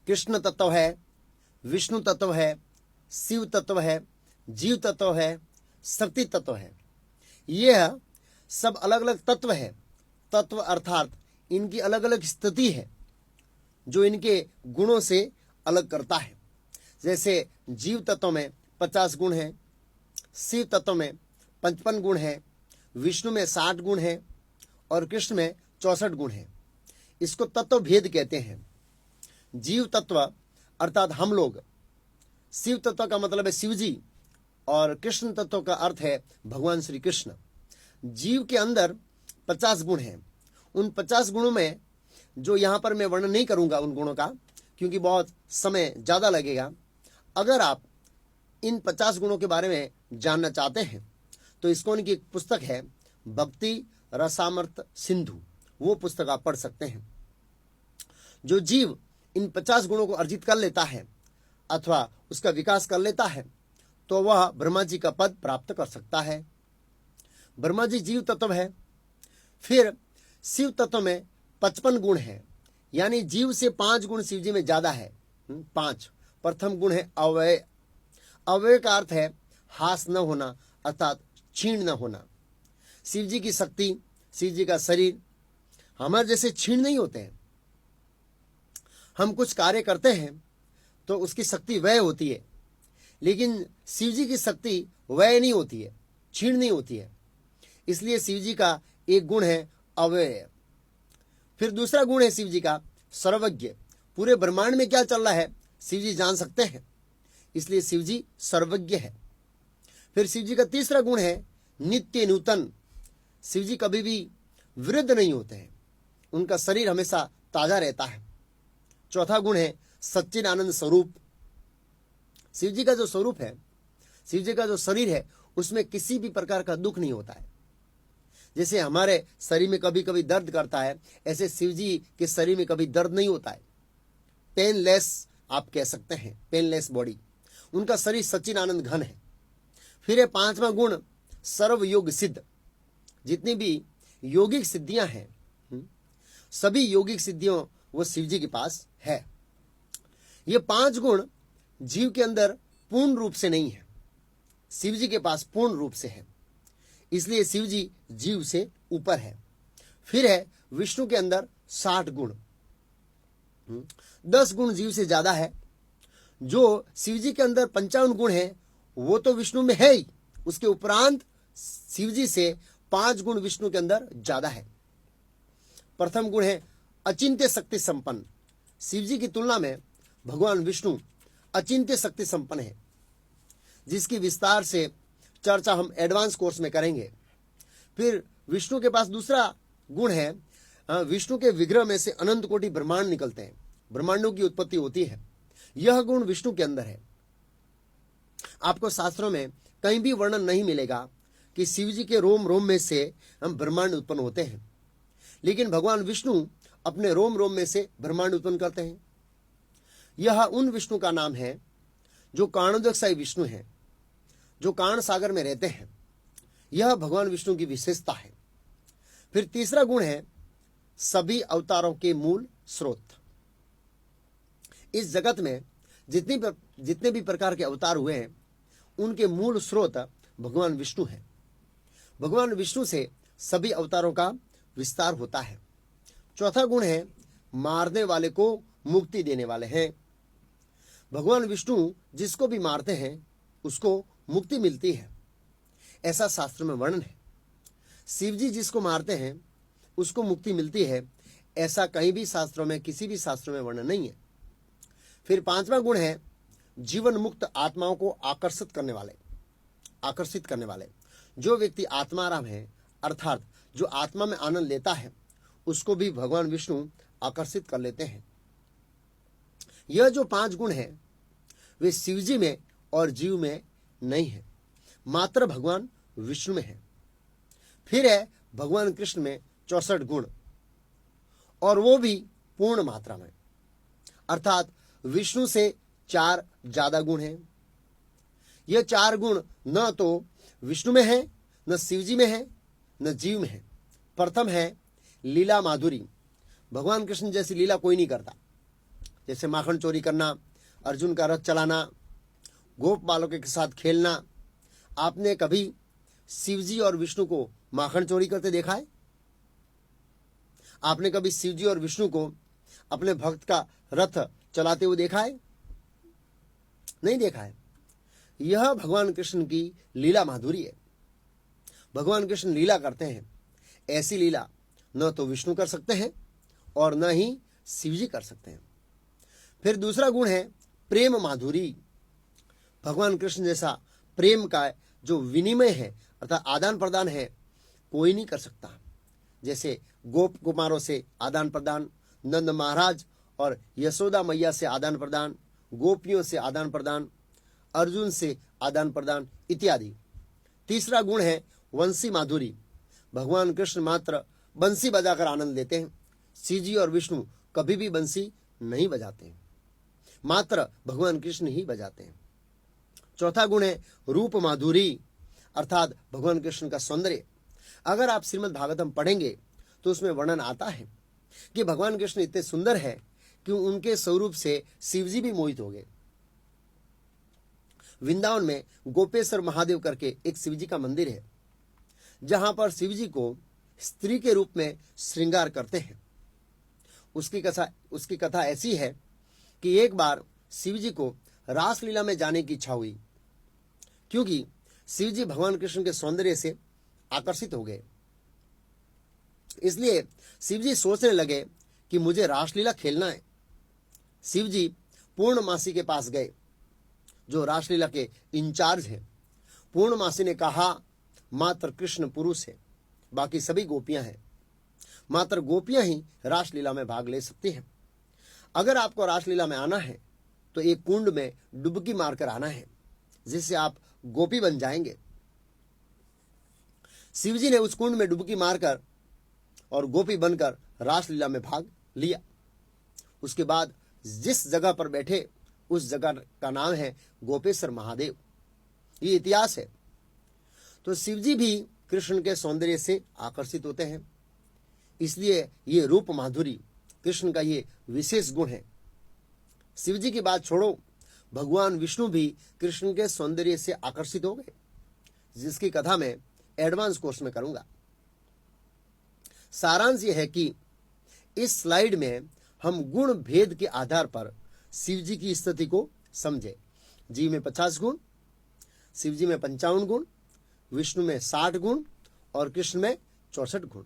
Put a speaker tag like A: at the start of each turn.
A: कृष्ण तत्व है, विष्णु तत्व है, शिव तत्व है, जीव तत्व है, शक्ति तत्व है। यह सब अलग अलग तत्व है। तत्व अर्थात इनकी अलग अलग स्थिति है जो इनके गुणों से अलग करता है। जैसे जीव तत्व में 50 गुण है, शिव तत्व में 55 गुण है, विष्णु में 60 गुण है और कृष्ण में 64 गुण है। इसको तत्व भेद कहते हैं। जीव तत्व अर्थात हम लोग, शिव तत्व का मतलब है शिव जी और कृष्ण तत्व का अर्थ है भगवान श्री कृष्ण। जीव के अंदर 50 गुण हैं। उन 50 गुणों में जो यहाँ पर मैं वर्णन नहीं करूंगा उन गुणों का, क्योंकि बहुत समय ज़्यादा लगेगा। अगर आप इन 50 गुणों के बारे में जानना चाहते हैं तो ISKCON की एक पुस्तक है भक्ति रसामृत सिंधु, वो पुस्तक आप पढ़ सकते हैं। जो जीव इन 50 गुणों को अर्जित कर लेता है अथवा उसका विकास कर लेता है तो वह ब्रह्मा जी का पद प्राप्त कर सकता है। ब्रह्मा जी जीव तत्व है। फिर शिव तत्व में 55 गुण है, यानी जीव से 5 गुण शिव जी में ज्यादा है। 5। प्रथम गुण है अव्यय। अव्यय का अर्थ है हास न होना अर्थात क्षीण न होना। शिव जी की शक्ति, शिव जी का शरीर हमारे जैसे क्षीण नहीं होते हैं। हम कुछ कार्य करते हैं तो उसकी शक्ति व्यय होती है, लेकिन शिव जी की शक्ति व्यय नहीं होती है, क्षीण नहीं होती है। इसलिए शिव जी का एक गुण है अव्यय। फिर दूसरा गुण है शिव जी का सर्वज्ञ। पूरे ब्रह्मांड में क्या चल रहा है शिव जी जान सकते हैं, इसलिए शिव जी सर्वज्ञ है। फिर शिव जी का तीसरा गुण है नित्य नूतन। शिव जी कभी भी वृद्ध नहीं होते हैं, उनका शरीर हमेशा ताजा रहता है। चौथा गुण है सच्चिदानंद स्वरूप। शिव जी का जो स्वरूप है, शिव जी का जो शरीर है, उसमें किसी भी प्रकार का दुख नहीं होता है। जैसे हमारे शरीर में कभी कभी दर्द करता है, ऐसे शिव जी के शरीर में कभी दर्द नहीं होता है। पेनलेस आप कह सकते हैं, पेनलेस बॉडी। उनका शरीर सच्चिदानंद घन है। फिर है 5वां गुण सर्व योग सिद्ध। जितनी भी यौगिक सिद्धियां हैं, सभी यौगिक सिद्धियों वो शिव जी के पास है। ये 5 गुण जीव के अंदर पूर्ण रूप से नहीं है, शिव जी के पास पूर्ण रूप से है, इसलिए शिव जी जीव से ऊपर है। फिर है विष्णु के अंदर 60 गुण। 10 गुण जीव से ज्यादा है। जो शिव जी के अंदर 55 गुण है वो तो विष्णु में है ही, उसके उपरांत शिव जी से 5 गुण विष्णु के अंदर ज्यादा है। प्रथम गुण है अचिंत्य शक्ति संपन्न। शिव जी की तुलना में भगवान विष्णु अचिंत्य शक्ति संपन्न है, जिसकी विस्तार से चर्चा हम एडवांस कोर्स में करेंगे। फिर विष्णु के पास दूसरा गुण है, विष्णु के विग्रह में से अनंत कोटि ब्रह्मांड निकलते हैं, ब्रह्मांडों की उत्पत्ति होती है। यह गुण विष्णु के अंदर है। आपको शास्त्रों में कहीं भी वर्णन नहीं मिलेगा कि शिव जी के रोम रोम में से हम ब्रह्मांड उत्पन्न होते हैं, लेकिन भगवान विष्णु अपने रोम रोम में से ब्रह्मांड उत्पन्न करते हैं। यह उन विष्णु का नाम है जो कारणोदकशाही विष्णु है, जो कारण सागर में रहते हैं। यह भगवान विष्णु की विशेषता है। फिर तीसरा गुण है सभी अवतारों के मूल स्रोत। इस जगत में जितने भी प्रकार के अवतार हुए हैं, उनके मूल स्रोत भगवान विष्णु है। भगवान विष्णु से सभी अवतारों का विस्तार होता है। चौथा गुण है मारने वाले को मुक्ति देने वाले हैं। भगवान विष्णु जिसको भी मारते हैं उसको मुक्ति मिलती है, ऐसा शास्त्र में वर्णन है। शिव जी जिसको मारते हैं उसको मुक्ति मिलती है, ऐसा कहीं भी शास्त्रों में, किसी भी शास्त्रों में वर्णन नहीं है। फिर 5वां गुण है जीवन मुक्त आत्माओं को आकर्षित करने वाले। जो व्यक्ति आत्माराम है, अर्थात जो आत्मा में आनंद लेता है, उसको भी भगवान विष्णु आकर्षित कर लेते हैं। यह जो 5 गुण है वे शिव जी में और जीव में नहीं है, मात्र भगवान विष्णु में है। फिर है भगवान कृष्ण में 64 गुण, और वो भी पूर्ण मात्रा में, अर्थात विष्णु से 4 ज्यादा गुण हैं। यह 4 गुण न तो विष्णु में है, न शिव जी में है, न जीव में है। प्रथम है लीला माधुरी। भगवान कृष्ण जैसी लीला कोई नहीं करता। जैसे माखन चोरी करना, अर्जुन का रथ चलाना, गोप बालकों के साथ खेलना। आपने कभी शिवजी और विष्णु को माखन चोरी करते देखा है? आपने कभी शिवजी और विष्णु को अपने भक्त का रथ चलाते हुए देखा है? नहीं देखा है। यह भगवान कृष्ण की लीला माधुरी है। भगवान कृष्ण लीला करते हैं, ऐसी लीला न तो विष्णु कर सकते हैं और न ही शिवजी कर सकते हैं। फिर दूसरा गुण है प्रेम माधुरी। भगवान कृष्ण जैसा प्रेम का जो विनिमय है अर्थात आदान प्रदान है, कोई नहीं कर सकता। जैसे गोप कुमारों से आदान प्रदान, नंद महाराज और यशोदा मैया से आदान प्रदान, गोपियों से आदान प्रदान, अर्जुन से आदान प्रदान इत्यादि। तीसरा गुण है वंशी माधुरी। भगवान कृष्ण मात्र बंसी बजाकर आनंद लेते हैं। शिवजी और विष्णु कभी भी बंसी नहीं बजाते हैं, मात्र भगवान कृष्ण ही बजाते हैं। चौथा गुण है रूप माधुरी अर्थात भगवान कृष्ण का सौंदर्य। अगर आप श्रीमद् भागवतम पढ़ेंगे तो उसमें वर्णन आता है कि भगवान कृष्ण इतने सुंदर है कि उनके स्वरूप से शिवजी भी मोहित हो गए। वृंदावन में गोपेश्वर महादेव करके एक शिवजी का मंदिर है, जहां पर शिवजी को स्त्री के रूप में श्रृंगार करते हैं। उसकी कथा ऐसी है कि एक बार शिवजी को रासलीला में जाने की इच्छा हुई, क्योंकि शिवजी भगवान कृष्ण के सौंदर्य से आकर्षित हो गए। इसलिए शिवजी सोचने लगे कि मुझे रासलीला खेलना है। शिवजी पूर्णमासी के पास गए, जो रासलीला के इंचार्ज हैं। पूर्णमासी ने कहा, मात्र कृष्ण पुरुष है, बाकी सभी गोपियां हैं। मात्र गोपियां ही रासलीला में भाग ले सकती हैं। अगर आपको रासलीला में आना है तो एक कुंड में डुबकी मारकर आना है, जिससे आप गोपी बन जाएंगे। शिवजी ने उस कुंड में डुबकी मारकर और गोपी बनकर रासलीला में भाग लिया। उसके बाद जिस जगह पर बैठे उस जगह का नाम है गोपेश्वर महादेव। ये इतिहास है। तो शिवजी भी कृष्ण के सौंदर्य से आकर्षित होते हैं, इसलिए ये रूप माधुरी कृष्ण का ये विशेष गुण है। शिवजी की बात छोड़ो, भगवान विष्णु भी कृष्ण के सौंदर्य से आकर्षित हो गए, जिसकी कथा मैं एडवांस कोर्स में करूंगा। सारांश यह है कि इस स्लाइड में हम गुण भेद के आधार पर शिवजी की स्थिति को समझे। जीव में 50 गुण, शिवजी में 55 गुण, विष्णु में 60 गुण और कृष्ण में 64 गुण।